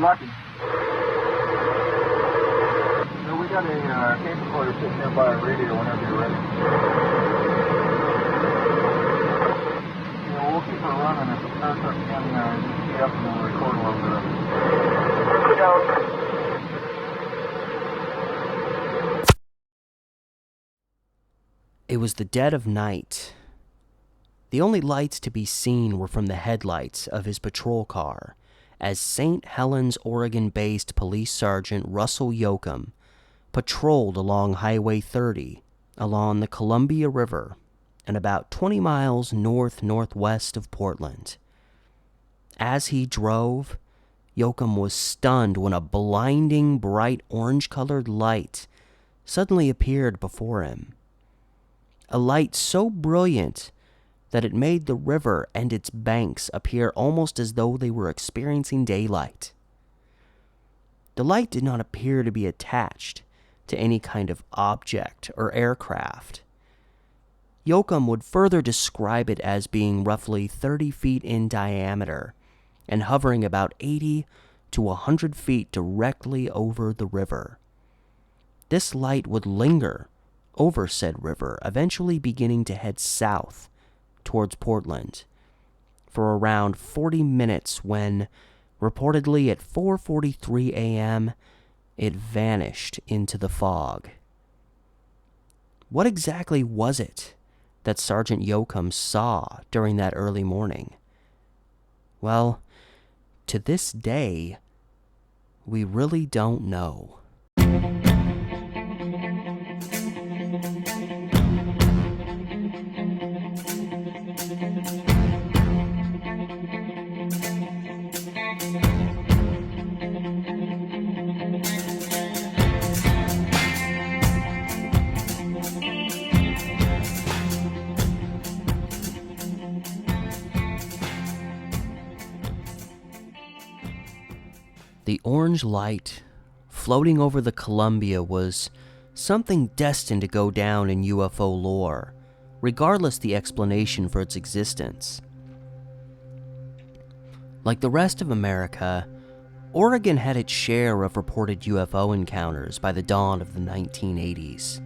lucky. So we got a tape recorder sitting there by our radio whenever you're ready. We'll keep her running. If it starts up again, you key up and we'll record a little bit of it. It was the dead of night. The only lights to be seen were from the headlights of his patrol car, as St. Helens, Oregon-based Police Sgt. Russell Yokum patrolled along Highway 30 along the Columbia River and about 20 miles north-northwest of Portland. As he drove, Yokum was stunned when a blinding, bright orange-colored light suddenly appeared before him. A light so brilliant that it made the river and its banks appear almost as though they were experiencing daylight. The light did not appear to be attached to any kind of object or aircraft. Yokum would further describe it as being roughly 30 feet in diameter and hovering about 80 to 100 feet directly over the river. This light would linger over said river, eventually beginning to head south towards Portland for around 40 minutes when, reportedly at 4:43 a.m., it vanished into the fog. What exactly was it that Sergeant Yokum saw during that early morning? Well, to this day, we really don't know. The orange light floating over the Columbia was something destined to go down in UFO lore, regardless the explanation for its existence. Like the rest of America, Oregon had its share of reported UFO encounters by the dawn of the 1980s.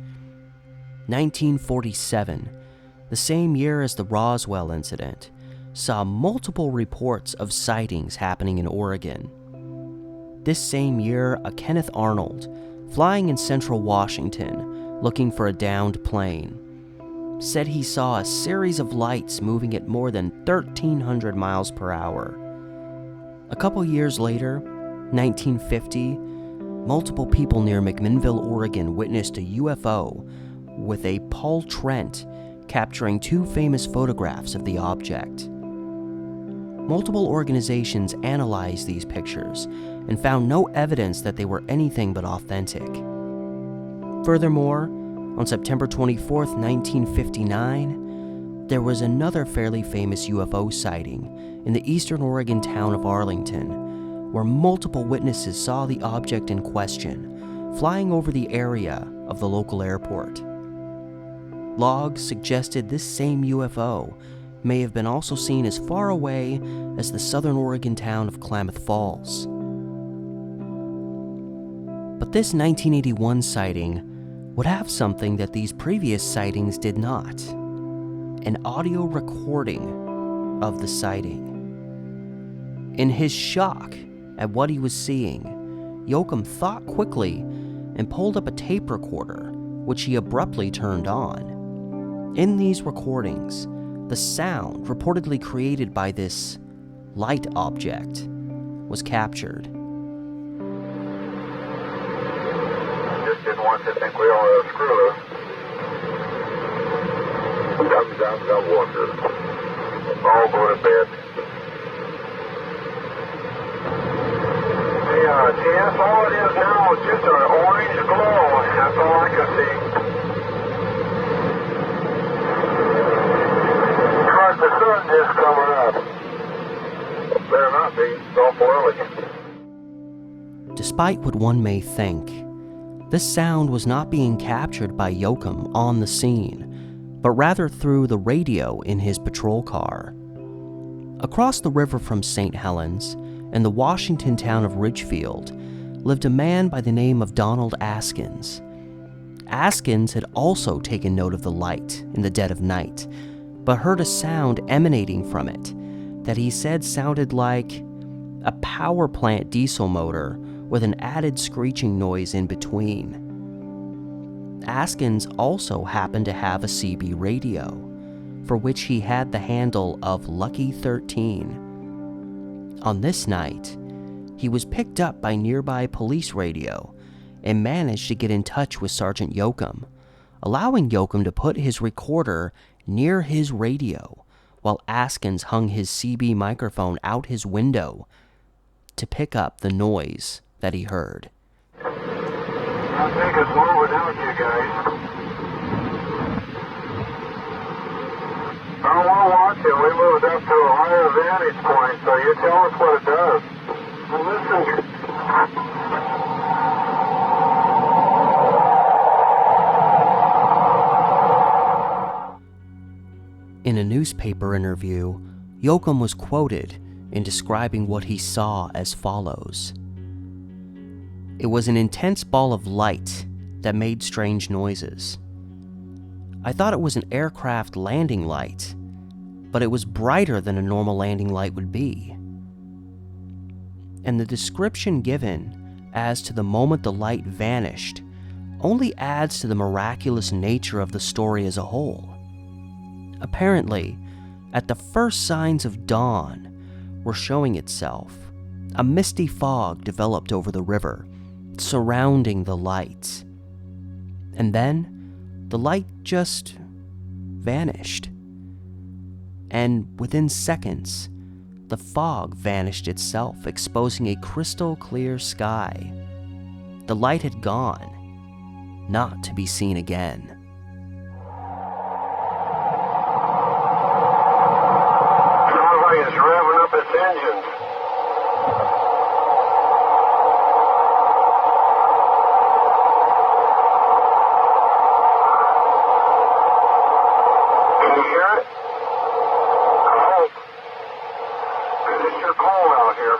1947, the same year as the Roswell incident, saw multiple reports of sightings happening in Oregon. This same year, a Kenneth Arnold, flying in central Washington looking for a downed plane, said he saw a series of lights moving at more than 1,300 miles per hour. A couple years later, 1950, multiple people near McMinnville, Oregon witnessed a UFO with a Paul Trent capturing two famous photographs of the object. Multiple organizations analyzed these pictures and found no evidence that they were anything but authentic. Furthermore, on September 24, 1959, there was another fairly famous UFO sighting in the eastern Oregon town of Arlington, where multiple witnesses saw the object in question flying over the area of the local airport. Logs suggested this same UFO may have been also seen as far away as the southern Oregon town of Klamath Falls. But this 1981 sighting would have something that these previous sightings did not: an audio recording of the sighting. In his shock at what he was seeing, Yokum thought quickly and pulled up a tape recorder, which he abruptly turned on. In these recordings, the sound reportedly created by this light object was captured. Just didn't want to think we were a screw. Got water. All go to bed. Yeah, TS, all it is now is just an orange glow. That's all I can see. The sun is coming up. Better not be. It's awful early. Despite what one may think, this sound was not being captured by Yokum on the scene, but rather through the radio in his patrol car. Across the river from St. Helens, in the Washington town of Ridgefield, lived a man by the name of Donald Askins. Askins had also taken note of the light in the dead of night, but heard a sound emanating from it that he said sounded like a power plant diesel motor with an added screeching noise in between. Askins also happened to have a CB radio, for which he had the handle of Lucky 13. On this night, he was picked up by nearby police radio and managed to get in touch with Sergeant Yokum, allowing Yokum to put his recorder near his radio while Askins hung his CB microphone out his window to pick up the noise that he heard. I think it's low without you guys. Oh, we'll watch it. We moved up to a higher vantage point, so you tell us what it does. Well, listen. In a newspaper interview, Yokum was quoted in describing what he saw as follows. It was an intense ball of light that made strange noises. I thought it was an aircraft landing light, but it was brighter than a normal landing light would be. And the description given as to the moment the light vanished only adds to the miraculous nature of the story as a whole. Apparently, at the first signs of dawn were showing itself, a misty fog developed over the river, surrounding the light. And then, the light just vanished. And within seconds, the fog vanished itself, exposing a crystal clear sky. The light had gone, not to be seen again. Sounds like it's revving up its engines. Can you hear it? I hope. 'Cause it's sure cold out here.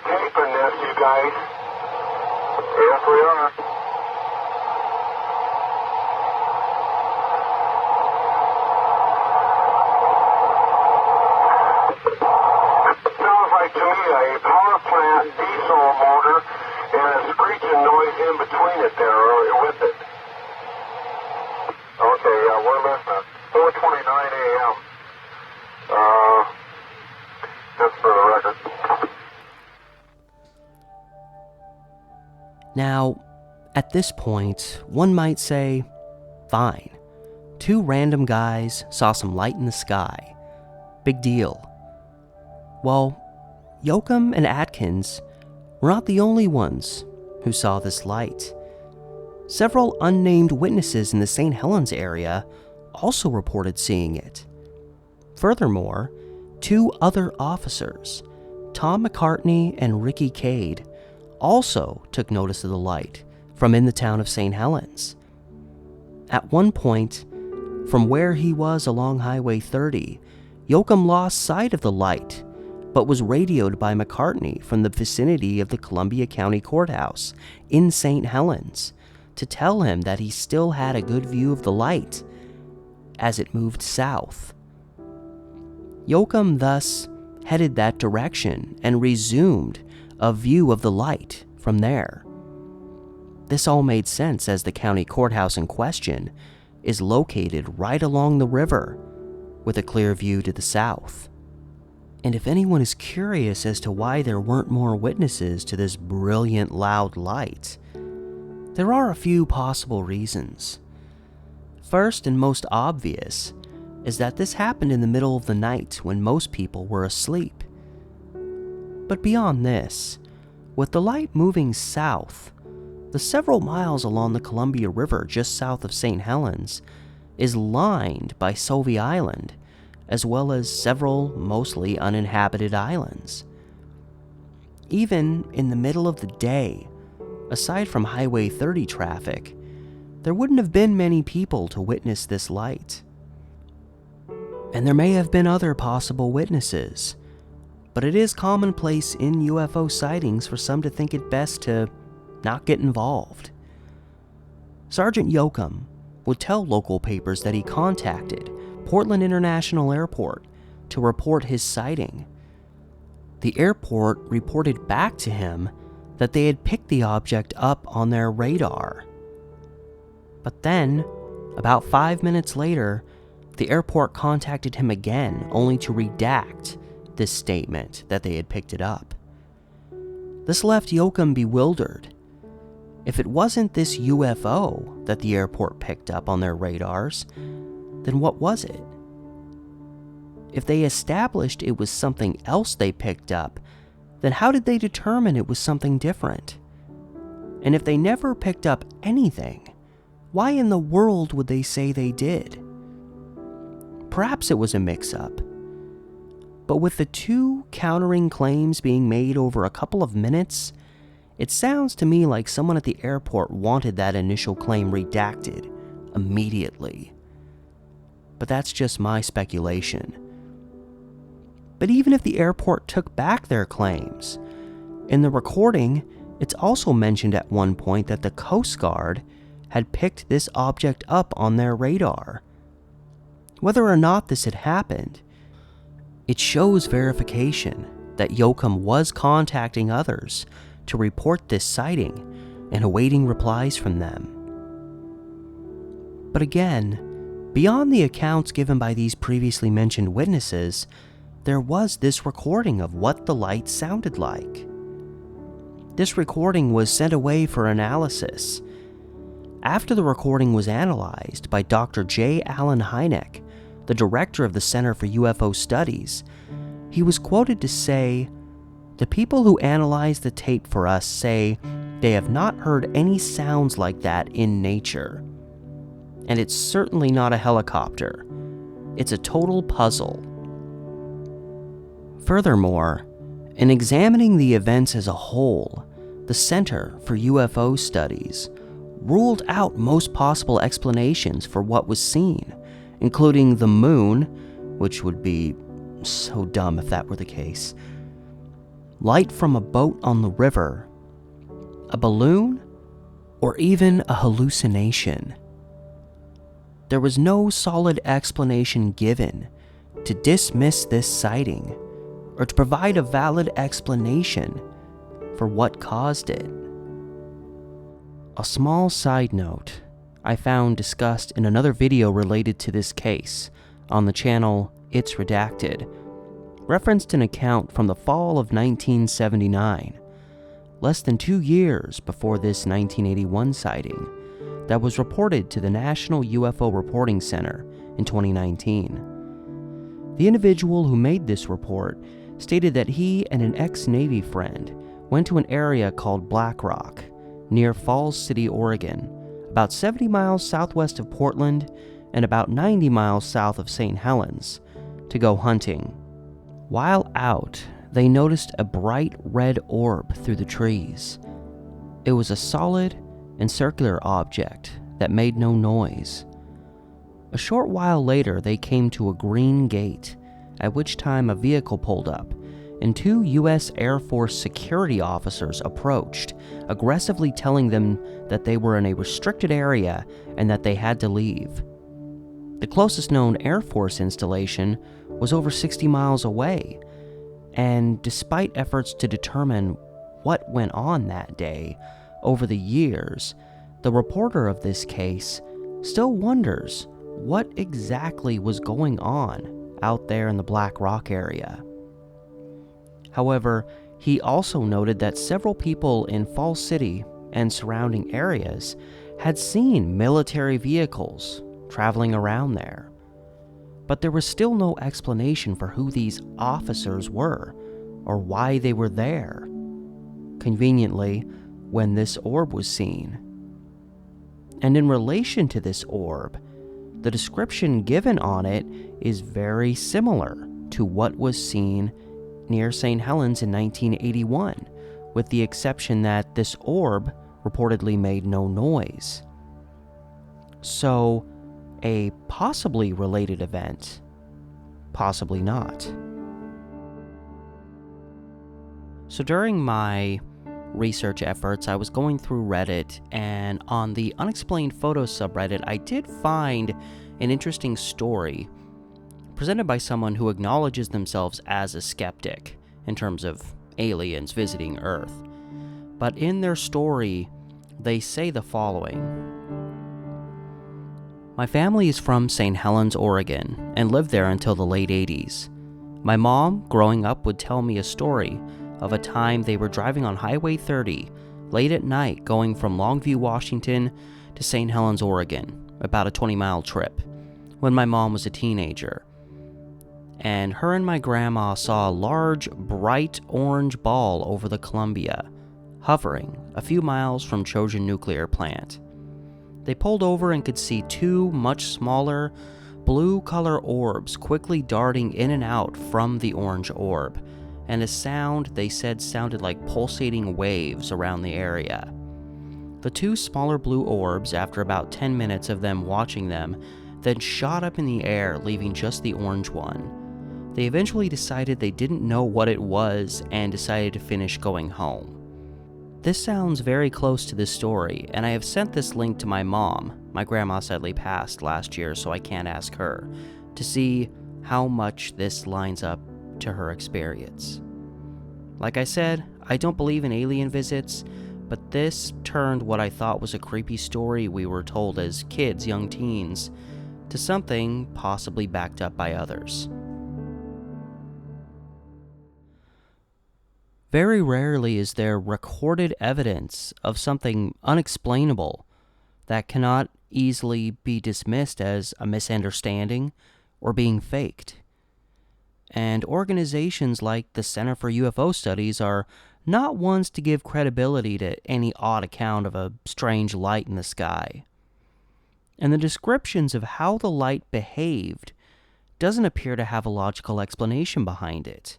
Taping this, you guys. Yes, we are. Sounds like to me a power plant diesel motor and a screeching noise in between it there, or with it. Okay, yeah, we're listening. 4:29 a.m. That's for the record. Now, at this point, one might say, fine. Two random guys saw some light in the sky. Big deal. Well, Yokum and Atkins were not the only ones who saw this light. Several unnamed witnesses in the St. Helens area also reported seeing it. Furthermore, two other officers, Tom McCartney and Ricky Cade, also took notice of the light from in the town of St. Helens. At one point, from where he was along Highway 30, Yokum lost sight of the light, but was radioed by McCartney from the vicinity of the Columbia County Courthouse in St. Helens to tell him that he still had a good view of the light as it moved south. Yokum thus headed that direction and resumed a view of the light from there. This all made sense as the county courthouse in question is located right along the river with a clear view to the south. And if anyone is curious as to why there weren't more witnesses to this brilliant loud light, there are a few possible reasons. First and most obvious is that this happened in the middle of the night when most people were asleep. But beyond this, with the light moving south, the several miles along the Columbia River just south of St. Helens, is lined by Solvay Island, as well as several mostly uninhabited islands. Even in the middle of the day, aside from Highway 30 traffic, there wouldn't have been many people to witness this light. And there may have been other possible witnesses, but it is commonplace in UFO sightings for some to think it best to not get involved. Sergeant Yokum would tell local papers that he contacted Portland International Airport to report his sighting. The airport reported back to him that they had picked the object up on their radar. But then, about 5 minutes later, the airport contacted him again, only to redact this statement that they had picked it up. This left Yokum bewildered. If it wasn't this UFO that the airport picked up on their radars, then what was it? If they established it was something else they picked up, then how did they determine it was something different? And if they never picked up anything, why in the world would they say they did? Perhaps it was a mix-up. But with the two countering claims being made over a couple of minutes, it sounds to me like someone at the airport wanted that initial claim redacted immediately. But that's just my speculation. But even if the airport took back their claims, in the recording, it's also mentioned at one point that the Coast Guard had picked this object up on their radar. Whether or not this had happened, it shows verification that Yokum was contacting others to report this sighting and awaiting replies from them. But again, beyond the accounts given by these previously mentioned witnesses, there was this recording of what the light sounded like. This recording was sent away for analysis. After the recording was analyzed by Dr. J. Allen Hynek, the director of the Center for UFO Studies, he was quoted to say, "The people who analyze the tape for us say they have not heard any sounds like that in nature. And it's certainly not a helicopter. It's a total puzzle." Furthermore, in examining the events as a whole, the Center for UFO Studies ruled out most possible explanations for what was seen, including the moon, which would be so dumb if that were the case, light from a boat on the river, a balloon, or even a hallucination. There was no solid explanation given to dismiss this sighting or to provide a valid explanation for what caused it. A small side note I found discussed in another video related to this case on the channel It's Redacted referenced an account from the fall of 1979, less than 2 years before this 1981 sighting, that was reported to the National UFO Reporting Center in 2019. The individual who made this report stated that he and an ex-Navy friend went to an area called Black Rock, near Falls City, Oregon, about 70 miles southwest of Portland and about 90 miles south of St. Helens, to go hunting. While out, they noticed a bright red orb through the trees. It was a solid and circular object that made no noise. A short while later, they came to a green gate, at which time a vehicle pulled up, and 2 U.S. Air Force security officers approached, aggressively telling them that they were in a restricted area and that they had to leave. The closest known Air Force installation was over 60 miles away, and despite efforts to determine what went on that day, over the years, the reporter of this case still wonders what exactly was going on out there in the Black Rock area. However, he also noted that several people in Falls City and surrounding areas had seen military vehicles traveling around there. But there was still no explanation for who these officers were or why they were there, conveniently, when this orb was seen. And in relation to this orb, the description given on it is very similar to what was seen near St. Helens in 1981, with the exception that this orb reportedly made no noise. So, a possibly related event, possibly not. So during my research efforts, I was going through Reddit, and on the Unexplained Photos subreddit, I did find an interesting story presented by someone who acknowledges themselves as a skeptic in terms of aliens visiting Earth. But in their story, they say the following. My family is from St. Helens, Oregon, and lived there until the late 80s. My mom, growing up, would tell me a story of a time they were driving on Highway 30 late at night going from Longview, Washington to St. Helens, Oregon, about a 20-mile trip, when my mom was a teenager. And her and my grandma saw a large, bright orange ball over the Columbia, hovering a few miles from Trojan Nuclear Plant. They pulled over and could see two much smaller, blue-color orbs quickly darting in and out from the orange orb, and a sound they said sounded like pulsating waves around the area. The two smaller blue orbs, after about 10 minutes of them watching them, then shot up in the air, leaving just the orange one. They eventually decided they didn't know what it was and decided to finish going home. This sounds very close to this story, and I have sent this link to my mom. My grandma sadly passed last year, so I can't ask her, to see how much this lines up to her experience. Like I said, I don't believe in alien visits, but this turned what I thought was a creepy story we were told as kids, young teens, to something possibly backed up by others. Very rarely is there recorded evidence of something unexplainable that cannot easily be dismissed as a misunderstanding or being faked. And organizations like the Center for UFO Studies are not ones to give credibility to any odd account of a strange light in the sky. And the descriptions of how the light behaved doesn't appear to have a logical explanation behind it.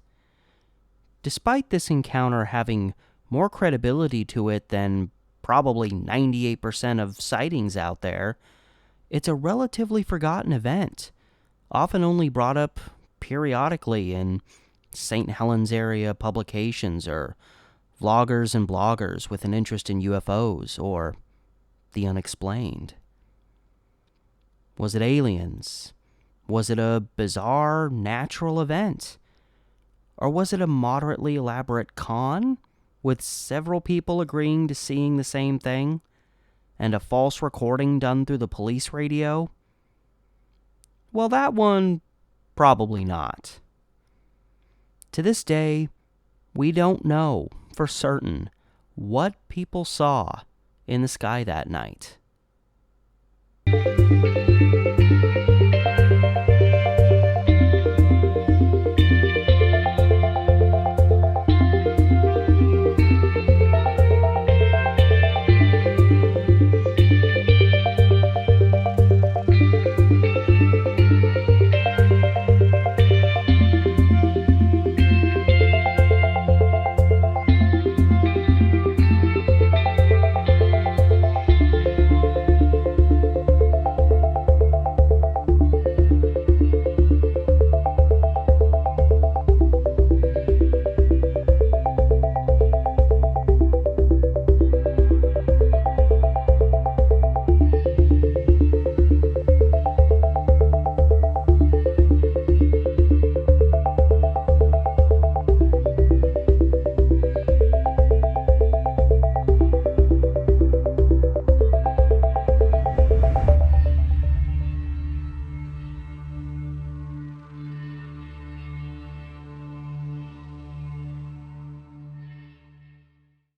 Despite this encounter having more credibility to it than probably 98% of sightings out there, it's a relatively forgotten event, often only brought up periodically in St. Helens area publications or vloggers and bloggers with an interest in UFOs or the unexplained. Was it aliens? Was it a bizarre natural event? Or was it a moderately elaborate con with several people agreeing to seeing the same thing and a false recording done through the police radio? Well, that one, probably not. To this day, we don't know for certain what people saw in the sky that night.